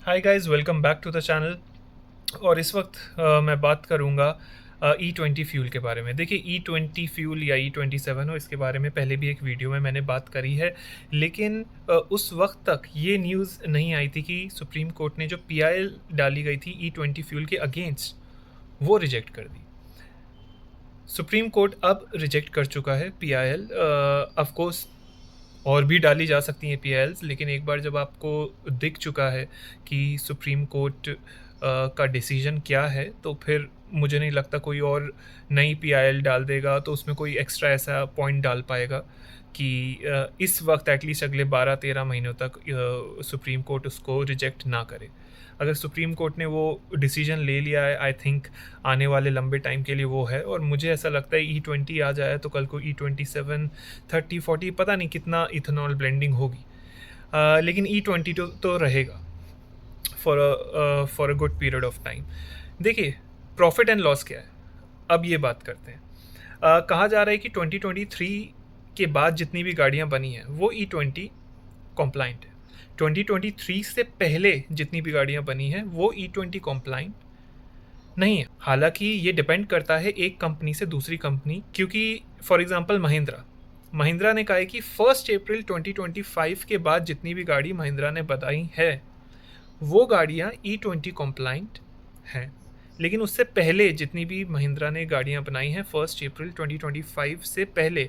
Hi guys, welcome back to the channel. और इस वक्त मैं बात करूंगा E20 फ्यूल के बारे में। देखिए, E20 फ्यूल या E27 हो, इसके बारे में पहले भी एक वीडियो में मैंने बात करी है। लेकिन उस वक्त तक ये न्यूज़ नहीं आई थी कि सुप्रीम कोर्ट ने जो PIL डाली गई थी E20 फ्यूल के अगेंस्ट, वो रिजेक्ट कर दी। सुप्रीम कोर्ट अब रिजेक्ट कर चुका है PIL। ऑफ कोर्स और भी डाली जा सकती हैं PILs, लेकिन एक बार जब आपको दिख चुका है कि सुप्रीम कोर्ट का डिसीजन क्या है, तो फिर मुझे नहीं लगता कोई और नई PIL डाल देगा तो उसमें कोई एक्स्ट्रा ऐसा पॉइंट डाल पाएगा कि इस वक्त एटलीस्ट अगले 12-13 महीनों तक सुप्रीम कोर्ट उसको रिजेक्ट ना करे। अगर सुप्रीम कोर्ट ने वो डिसीजन ले लिया है, आई थिंक आने वाले लंबे टाइम के लिए वो है। और मुझे ऐसा लगता है E20 आ जाए तो कल को E27, 30-40 पता नहीं कितना इथेनॉल ब्लेंडिंग होगी। लेकिन E20 तो रहेगा for a good period of time. देखिए, प्रॉफिट एंड लॉस क्या है, अब ये बात करते हैं। कहा जा रहा है कि 2023 के बाद जितनी भी गाड़ियां बनी हैं वो E20 कॉम्प्लाइंट है। 2023 से पहले जितनी भी गाड़ियां बनी हैं वो E20 कॉम्प्लाइंट नहीं है। हालांकि ये डिपेंड करता है एक कंपनी से दूसरी कंपनी, क्योंकि फॉर एग्जांपल महिंद्रा ने कहा है कि 1 अप्रैल 2025 के बाद जितनी भी गाड़ी महिंद्रा ने बताई है वो गाड़ियाँ E20 कॉम्प्लाइंट हैं। लेकिन उससे पहले जितनी भी महिंद्रा ने गाड़ियाँ बनाई हैं 1 अप्रैल 2025 से पहले,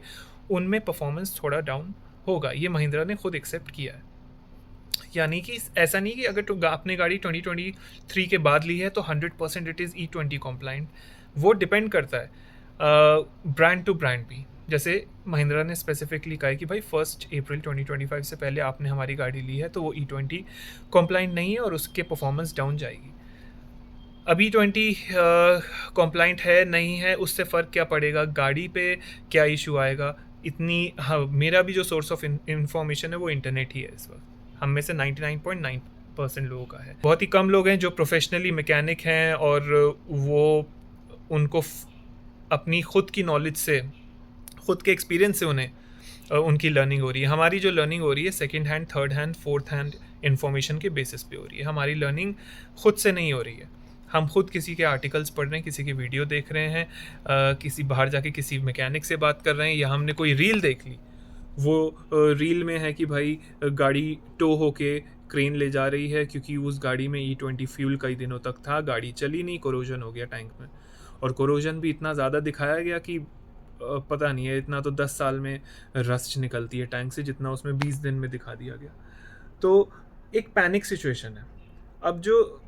उनमें परफॉर्मेंस थोड़ा डाउन होगा। ये महिंद्रा ने खुद एक्सेप्ट किया है। यानी कि ऐसा नहीं कि अगर आपने गाड़ी 2023 के बाद ली है तो 100% इट इज़ E20 कॉम्प्लाइंट। वो डिपेंड करता है ब्रांड टू ब्रांड भी। जैसे महिंद्रा ने स्पेसिफिकली कहा है कि भाई 1 अप्रैल 2025 से पहले आपने हमारी गाड़ी ली है तो वो E20 कॉम्प्लाइंट नहीं है और उसके परफॉर्मेंस डाउन जाएगी। अभी 20 कॉम्प्लाइंट है नहीं है, उससे फ़र्क क्या पड़ेगा, गाड़ी पे क्या इशू आएगा इतनी। हाँ, मेरा भी जो सोर्स ऑफ इंफॉर्मेशन है वो इंटरनेट ही है इस वक्त। हम में से 99.9% लोगों का है। बहुत ही कम लोग हैं जो प्रोफेशनली मैकेनिक हैं और वो उनको अपनी खुद की नॉलेज से, खुद के एक्सपीरियंस से उन्हें उनकी लर्निंग हो रही है। हमारी जो लर्निंग हो रही है second hand, third hand, fourth hand information के बेसिस पे हो रही है। हमारी लर्निंग खुद से नहीं हो रही है। हम खुद किसी के आर्टिकल्स पढ़ रहे हैं, किसी की वीडियो देख रहे हैं, किसी बाहर जाके किसी मैकेनिक से बात कर रहे हैं, या हमने कोई रील देख ली। वो रील में है कि भाई गाड़ी टो होके क्रेन ले जा रही है क्योंकि उस गाड़ी में E20 फ्यूल कई दिनों तक था, गाड़ी चली नहीं, कोरोजन हो गया टैंक में। और कोरोजन भी इतना ज़्यादा दिखाया गया कि पता नहीं है, इतना तो 10 साल में रस्ट निकलती है टैंक से जितना उसमें 20 दिन में दिखा दिया गया। तो एक पैनिक सिचुएशन है। अब जो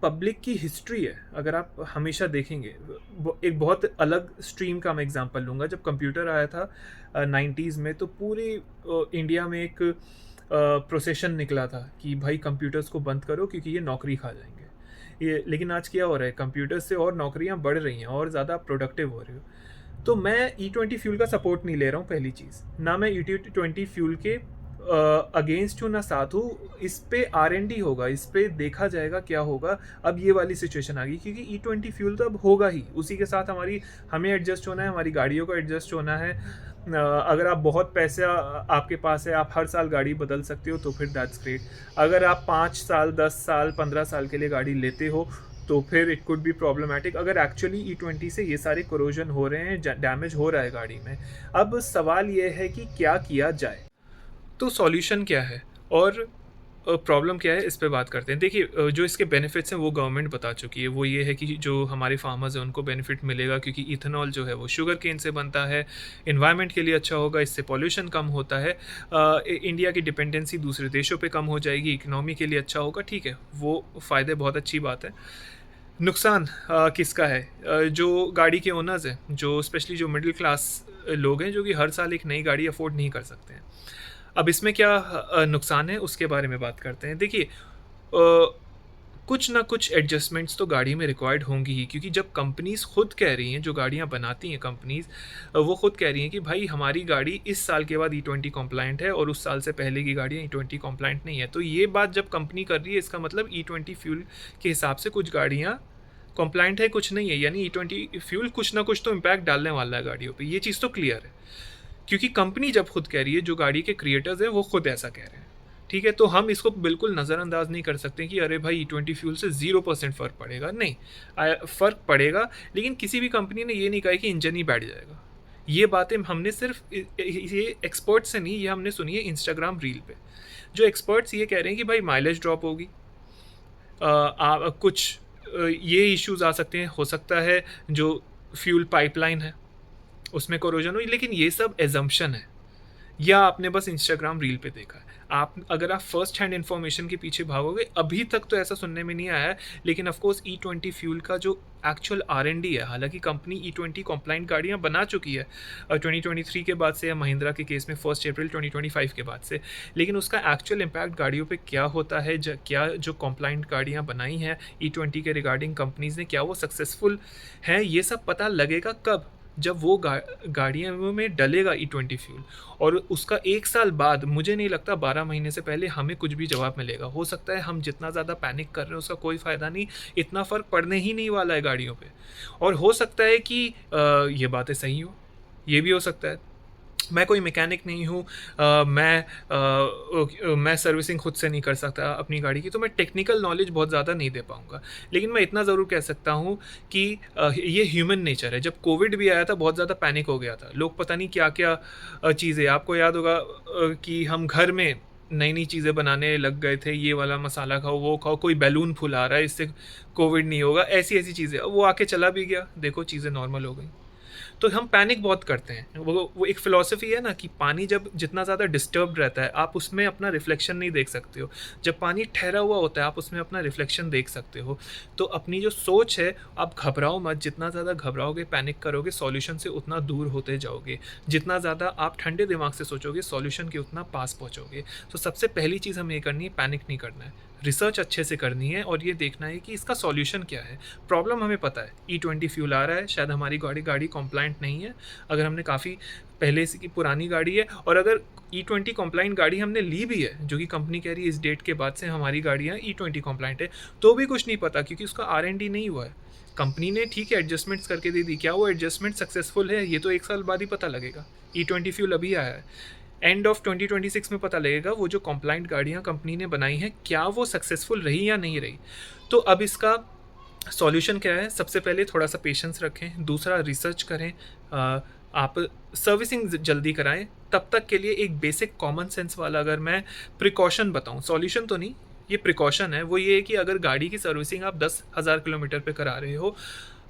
पब्लिक की हिस्ट्री है, अगर आप हमेशा देखेंगे, एक बहुत अलग स्ट्रीम का मैं एग्जांपल लूँगा। जब कंप्यूटर आया था 90s में, तो पूरे इंडिया में एक प्रोसेशन निकला था कि भाई कंप्यूटर्स को बंद करो क्योंकि ये नौकरी खा जाएंगे। ये लेकिन आज क्या हो रहा है, कंप्यूटर से और नौकरियां बढ़ रही हैं और ज़्यादा प्रोडक्टिव हो रही हो। तो मैं E20 फ्यूल का सपोर्ट नहीं ले रहा हूँ, पहली चीज़। ना मैं E20 फ्यूल के अगेंस्ट हूँ ना साथ हूँ। इस पे R&D होगा, इस पे देखा जाएगा क्या होगा। अब ये वाली सिचुएशन आ गई क्योंकि E20 फ्यूल तो अब होगा ही, उसी के साथ हमें एडजस्ट होना है, हमारी गाड़ियों को एडजस्ट होना है। अगर आप बहुत पैसे आपके पास है, आप हर साल गाड़ी बदल सकते हो तो फिर दैट्स ग्रेट। अगर आप 5 साल, 10 साल, 15 साल के लिए गाड़ी लेते हो तो फिर इट कुड बी प्रॉब्लमेटिक। अगर एक्चुअली E20 से ये सारे कोरोजन हो रहे हैं, डैमेज हो रहा है गाड़ी में, अब सवाल ये है कि क्या किया जाए, तो सॉल्यूशन क्या है और प्रॉब्लम क्या है, इस पे बात करते हैं। देखिए, जो इसके बेनिफिट्स हैं वो गवर्नमेंट बता चुकी है। वो ये है कि जो हमारे फार्मर्स हैं उनको बेनिफिट मिलेगा क्योंकि इथेनॉल जो है वो शुगर केन से बनता है, इन्वायरमेंट के लिए अच्छा होगा, इससे पॉल्यूशन कम होता है, इंडिया की डिपेंडेंसी दूसरे देशों पे कम हो जाएगी, इकनॉमी के लिए अच्छा होगा। ठीक है, वो फ़ायदे बहुत अच्छी बात है। नुकसान किसका है? जो गाड़ी के ओनर्स हैं, जो स्पेशली जो मिडिल क्लास लोग हैं, जो कि हर साल एक नई गाड़ी अफोर्ड नहीं कर सकते हैं। अब इसमें क्या नुकसान है उसके बारे में बात करते हैं। देखिए, कुछ ना कुछ एडजस्टमेंट्स तो गाड़ी में रिक्वायर्ड होंगी ही, क्योंकि जब कंपनीज़ खुद कह रही हैं, जो गाड़ियाँ बनाती हैं कंपनीज़, वो खुद कह रही हैं कि भाई हमारी गाड़ी इस साल के बाद E20 कॉम्प्लाइंट है और उस साल से पहले की गाड़ियाँ E20 कॉम्प्लाइंट नहीं है। तो ये बात जब कंपनी कर रही है, इसका मतलब E20 फ्यूल के हिसाब से कुछ गाड़ियाँ कॉम्प्लाइंट है, कुछ नहीं है। यानी E20 फ्यूल कुछ ना कुछ तो इम्पैक्ट डालने वाला है गाड़ियों पे, ये चीज़ तो क्लियर है। क्योंकि कंपनी जब खुद कह रही है, जो गाड़ी के क्रिएटर्स हैं वो खुद ऐसा कह रहे हैं। ठीक है, तो हम इसको बिल्कुल नज़रअंदाज नहीं कर सकते कि अरे भाई E20 फ्यूल से 0% फ़र्क पड़ेगा, नहीं। फ़र्क पड़ेगा, लेकिन किसी भी कंपनी ने ये नहीं कहा है कि इंजन ही बैठ जाएगा। ये बातें हमने सिर्फ ये एक्सपर्ट से नहीं, ये हमने सुनी है इंस्टाग्राम रील पे। जो एक्सपर्ट्स ये कह रहे हैं कि भाई माइलेज ड्रॉप होगी, कुछ ये इश्यूज आ सकते हैं, हो सकता है जो फ्यूल पाइपलाइन है उसमें कोरोजन हुई, लेकिन ये सब एजम्पशन है, या आपने बस इंस्टाग्राम रील पे देखा है। अगर आप फर्स्ट हैंड इन्फॉर्मेशन के पीछे भागोगे, अभी तक तो ऐसा सुनने में नहीं आया है, लेकिन ऑफ कोर्स E20 फ्यूल का जो एक्चुअल R&D है, हालांकि कंपनी E20 कॉम्प्लाइंट गाड़ियां बना चुकी है 2023 के बाद से, या महिंद्रा के केस में 1 अप्रैल 2025 के बाद से, लेकिन उसका एक्चुअल इम्पैक्ट गाड़ियों पे क्या होता है, क्या जो कॉम्प्लाइंट गाड़ियां बनाई हैं E20 के रिगार्डिंग कंपनीज ने, क्या वो सक्सेसफुल हैं, ये सब पता लगेगा कब, जब वो गाड़ियों में डलेगा E20 फ्यूल, और उसका 1 साल बाद मुझे नहीं लगता 12 महीने से पहले हमें कुछ भी जवाब मिलेगा। हो सकता है हम जितना ज़्यादा पैनिक कर रहे हैं उसका कोई फ़ायदा नहीं, इतना फ़र्क पड़ने ही नहीं वाला है गाड़ियों पे, और हो सकता है कि ये बातें सही हो, ये भी हो सकता है। मैं कोई मैकेनिक नहीं हूँ, मैं सर्विसिंग खुद से नहीं कर सकता अपनी गाड़ी की, तो मैं टेक्निकल नॉलेज बहुत ज़्यादा नहीं दे पाऊँगा, लेकिन मैं इतना ज़रूर कह सकता हूँ कि ये ह्यूमन नेचर है। जब कोविड भी आया था बहुत ज़्यादा पैनिक हो गया था, लोग पता नहीं क्या क्या चीज़ें, आपको याद होगा कि हम घर में नई नई चीज़ें बनाने लग गए थे, ये वाला मसाला खाओ, वो खाओ, कोई बैलून फुला रहा है इससे कोविड नहीं होगा, ऐसी ऐसी चीज़ें, वो आके चला भी गया, देखो चीज़ें नॉर्मल हो गई। तो हम पैनिक बहुत करते हैं। वो एक फ़िलॉसफ़ी है ना कि पानी जब जितना ज़्यादा डिस्टर्ब्ड रहता है, आप उसमें अपना रिफ्लेक्शन नहीं देख सकते हो। जब पानी ठहरा हुआ होता है, आप उसमें अपना रिफ्लेक्शन देख सकते हो। तो अपनी जो सोच है, आप घबराओ मत, जितना ज़्यादा घबराओगे, पैनिक करोगे, सॉल्यूशन से उतना दूर होते जाओगे। जितना ज़्यादा आप ठंडे दिमाग से सोचोगे, सॉल्यूशन के उतना पास पहुँचोगे। तो सबसे पहली चीज़ हमें ये करनी है, पैनिक नहीं करना है। रिसर्च अच्छे से करनी है और ये देखना है कि इसका सॉल्यूशन क्या है। प्रॉब्लम हमें पता है, E20 फ्यूल आ रहा है, शायद हमारी गाड़ी कॉम्प्लाइंट नहीं है, अगर हमने काफ़ी पहले से की पुरानी गाड़ी है, और अगर E20 कॉम्प्लाइंट गाड़ी हमने ली भी है, जो कि कंपनी कह रही है इस डेट के बाद से हमारी गाड़ियाँ E20 कॉम्प्लाइंट है, तो भी कुछ नहीं पता, क्योंकि उसका R&D नहीं हुआ है। कंपनी ने ठीक है एडजस्टमेंट्स करके दे दी, क्या वो एडजस्टमेंट सक्सेसफुल है, ये तो 1 साल बाद ही पता लगेगा। E20 फ्यूल अभी आया है, एंड ऑफ 2026 में पता लगेगा वो जो कॉम्प्लाइंट गाड़ियाँ कंपनी ने बनाई हैं, क्या वो सक्सेसफुल रही या नहीं रही। तो अब इसका सॉल्यूशन क्या है? सबसे पहले थोड़ा सा पेशेंस रखें, दूसरा रिसर्च करें, आप सर्विसिंग जल्दी कराएं। तब तक के लिए एक बेसिक कॉमन सेंस वाला अगर मैं प्रिकॉशन बताऊं, सॉल्यूशन तो नहीं, ये प्रिकॉशन है, वो ये है कि अगर गाड़ी की सर्विसिंग आप 10,000 किलोमीटर पे करा रहे हो,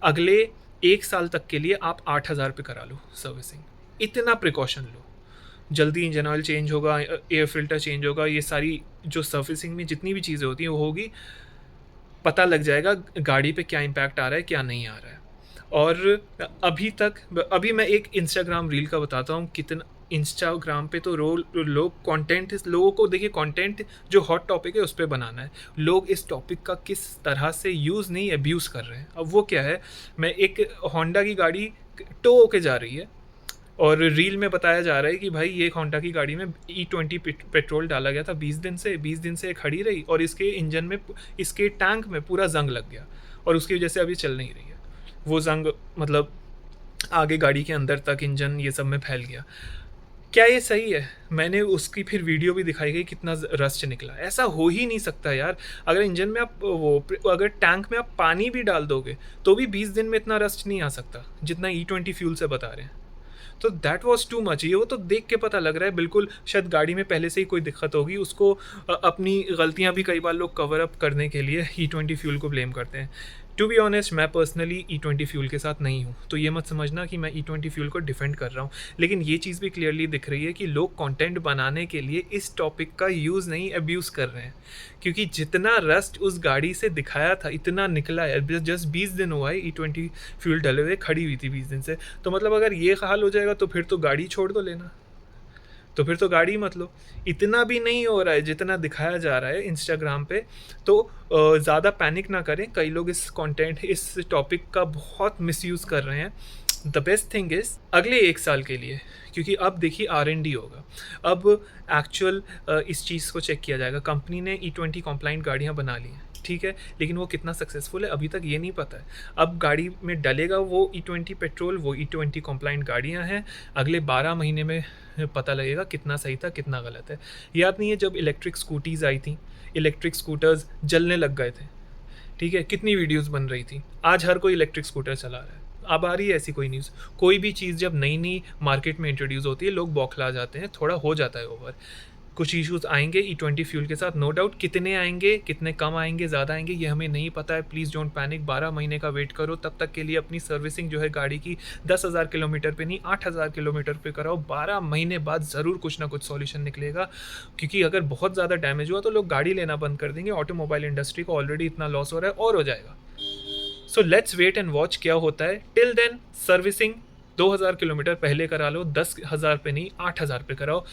अगले 1 साल तक के लिए आप 8,000 पे करा लो सर्विसिंग। इतना प्रिकॉशन लो, जल्दी इंजन ऑयल चेंज होगा, एयर फिल्टर चेंज होगा, ये सारी जो सर्विसिंग में जितनी भी चीज़ें होती हैं वो होगी, पता लग जाएगा गाड़ी पे क्या इम्पैक्ट आ रहा है, क्या नहीं आ रहा है। और अभी मैं एक इंस्टाग्राम रील का बताता हूँ, कितना इंस्टाग्राम पे तो लोग कंटेंट, लोगों को देखिए कंटेंट जो हॉट टॉपिक है उस पर बनाना है, लोग इस टॉपिक का किस तरह से यूज़ नहीं अब्यूज़ कर रहे हैं। अब वो क्या है, मैं एक होंडा की गाड़ी टो होके जा रही है, और रील में बताया जा रहा है कि भाई ये होंडा की गाड़ी में E20 पेट्रोल डाला गया था 20 दिन से खड़ी रही, और इसके इंजन में, इसके टैंक में पूरा जंग लग गया, और उसकी वजह से अभी चल नहीं रही है। वो जंग मतलब आगे गाड़ी के अंदर तक, इंजन ये सब में फैल गया। क्या ये सही है? मैंने उसकी फिर वीडियो भी दिखाई गई, कितना रस्ट निकला। ऐसा हो ही नहीं सकता यार। अगर इंजन में आप अगर टैंक में आप पानी भी डाल दोगे तो भी 20 दिन में इतना रस्ट नहीं आ सकता जितना E20 फ्यूल से बता रहे हैं। तो दैट वॉज टू मच। ये वो तो देख के पता लग रहा है बिल्कुल, शायद गाड़ी में पहले से ही कोई दिक्कत होगी, उसको अपनी गलतियां भी कई बार लोग कवर अप करने के लिए E20 फ्यूल को ब्लेम करते हैं। टू बी ऑनेस्ट, मैं पर्सनली E20 फ्यूल के साथ नहीं हूँ, तो ये मत समझना कि मैं E20 फ्यूल को डिफेंड कर रहा हूँ, लेकिन ये चीज़ भी क्लियरली दिख रही है कि लोग कंटेंट बनाने के लिए इस टॉपिक का यूज़ नहीं, अब्यूज़ कर रहे हैं, क्योंकि जितना रस्ट उस गाड़ी से दिखाया था इतना निकला है। जस्ट 20 दिन हुआ है E20 फ्यूल डले हुए, खड़ी हुई थी 20 दिन से, तो मतलब अगर ये हाल हो जाएगा तो फिर तो गाड़ी छोड़ दो लेना, तो फिर तो गाड़ी मत लो। इतना भी नहीं हो रहा है जितना दिखाया जा रहा है इंस्टाग्राम पे, तो ज़्यादा पैनिक ना करें। कई लोग इस कंटेंट, इस टॉपिक का बहुत मिसयूज़ कर रहे हैं। द बेस्ट थिंग इज़ अगले 1 साल के लिए, क्योंकि अब देखिए R&D होगा, अब एक्चुअल इस चीज़ को चेक किया जाएगा। कंपनी ने E20 कंप्लाइंट गाड़ियाँ बना ली हैं, ठीक है, लेकिन वो कितना सक्सेसफुल है अभी तक ये नहीं पता है। अब गाड़ी में डलेगा वो E20 पेट्रोल, वो E20 कंप्लाइंट गाड़ियाँ हैं, अगले 12 महीने में पता लगेगा कितना सही था कितना गलत है। याद नहीं है जब इलेक्ट्रिक स्कूटीज़ आई थी, इलेक्ट्रिक स्कूटर्स जलने लग गए थे, ठीक है, कितनी वीडियोस बन रही थी। आज हर कोई इलेक्ट्रिक स्कूटर चला रहा है। अब आ रही है ऐसी कोई न्यूज़। कोई भी चीज़ जब नई नई मार्केट में इंट्रोड्यूस होती है लोग बौखला जाते हैं, थोड़ा हो जाता है ओवर। कुछ इश्यूज आएंगे E20 फ्यूल के साथ, नो डाउट। कितने आएंगे, कितने कम आएंगे, ज़्यादा आएंगे, ये हमें नहीं पता है। Please don't panic. 12 महीने का वेट करो, तब तक के लिए अपनी सर्विसिंग जो है गाड़ी की 10,000 किलोमीटर पे नहीं 8,000 किलोमीटर पे कराओ। 12 महीने बाद ज़रूर कुछ ना कुछ सॉल्यूशन निकलेगा, क्योंकि अगर बहुत ज़्यादा डैमेज हुआ तो लोग गाड़ी लेना बंद कर देंगे। ऑटोमोबाइल इंडस्ट्री को ऑलरेडी इतना लॉस हो रहा है और हो जाएगा। So let's wait and watch क्या होता है। टिल देन सर्विसिंग 2,000 किलोमीटर पहले करा लो, 10,000 पे नहीं 8,000 पे कराओ,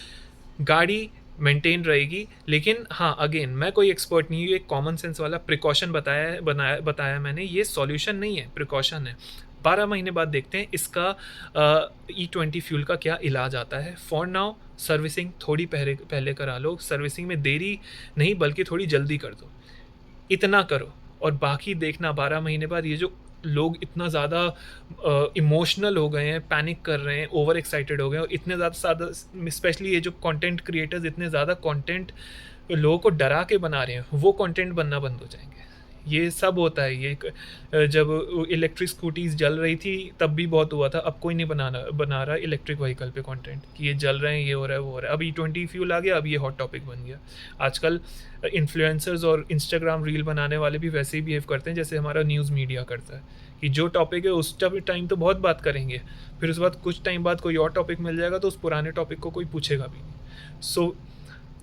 गाड़ी मेंटेन रहेगी। लेकिन हाँ, अगेन मैं कोई एक्सपर्ट नहीं हूँ, एक कॉमन सेंस वाला प्रिकॉशन बताया मैंने। ये सॉल्यूशन नहीं है, प्रिकॉशन है। 12 महीने बाद देखते हैं इसका E20 फ्यूल का क्या इलाज आता है। फॉर नाउ सर्विसिंग थोड़ी पहले करा लो, सर्विसिंग में देरी नहीं बल्कि थोड़ी जल्दी कर दो, इतना करो। और बाकी देखना 12 महीने बाद ये जो लोग इतना ज़्यादा इमोशनल हो गए हैं, पैनिक कर रहे हैं, ओवर एक्साइटेड हो गए हैं, और इतने ज़्यादा स्पेशली ये जो कंटेंट क्रिएटर्स इतने ज़्यादा कंटेंट लोगों को डरा के बना रहे हैं, वो कंटेंट बनना बंद हो जाएंगे। ये सब होता है। जब इलेक्ट्रिक स्कूटीज़ जल रही थी तब भी बहुत हुआ था। अब कोई नहीं बना रहा इलेक्ट्रिक व्हीकल पे कंटेंट कि ये जल रहे हैं, ये हो रहा है, वो हो रहा है। अब E20 फ्यूल आ गया, अब ये हॉट टॉपिक बन गया। आजकल इन्फ्लुएंसर्स और इंस्टाग्राम रील बनाने वाले भी वैसे ही बिहेव करते हैं जैसे हमारा न्यूज़ मीडिया करता है, कि जो टॉपिक है उस टाइम तो बहुत बात करेंगे, फिर उसके बाद कुछ टाइम बाद कोई और टॉपिक मिल जाएगा तो उस पुराने टॉपिक को कोई पूछेगा भी नहीं। So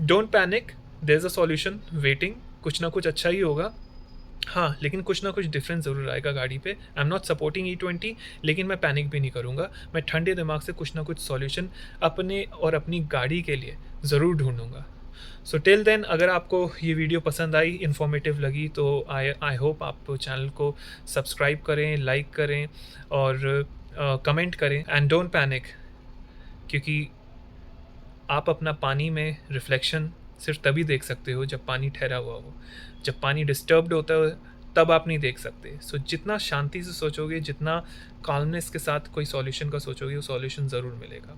don't panic, there is a solution waiting. कुछ ना कुछ अच्छा ही होगा। हाँ, लेकिन कुछ ना कुछ डिफरेंस ज़रूर आएगा गाड़ी पे। I am not supporting E20, लेकिन मैं पैनिक भी नहीं करूँगा। मैं ठंडे दिमाग से कुछ ना कुछ सॉल्यूशन अपने और अपनी गाड़ी के लिए ज़रूर ढूंढूंगा। सो टिल देन, अगर आपको ये वीडियो पसंद आई, इन्फॉर्मेटिव लगी, तो आई होप आप चैनल को सब्सक्राइब करें, लाइक करें और कमेंट करें। एंड डोंट पैनिक, क्योंकि आप अपना पानी में रिफ्लेक्शन सिर्फ तभी देख सकते हो जब पानी ठहरा हुआ हो। जब पानी डिस्टर्ब्ड होता है तब आप नहीं देख सकते। सो जितना शांति से सोचोगे, जितना काल्मनेस के साथ कोई सॉल्यूशन का सोचोगे, वो सॉल्यूशन ज़रूर मिलेगा।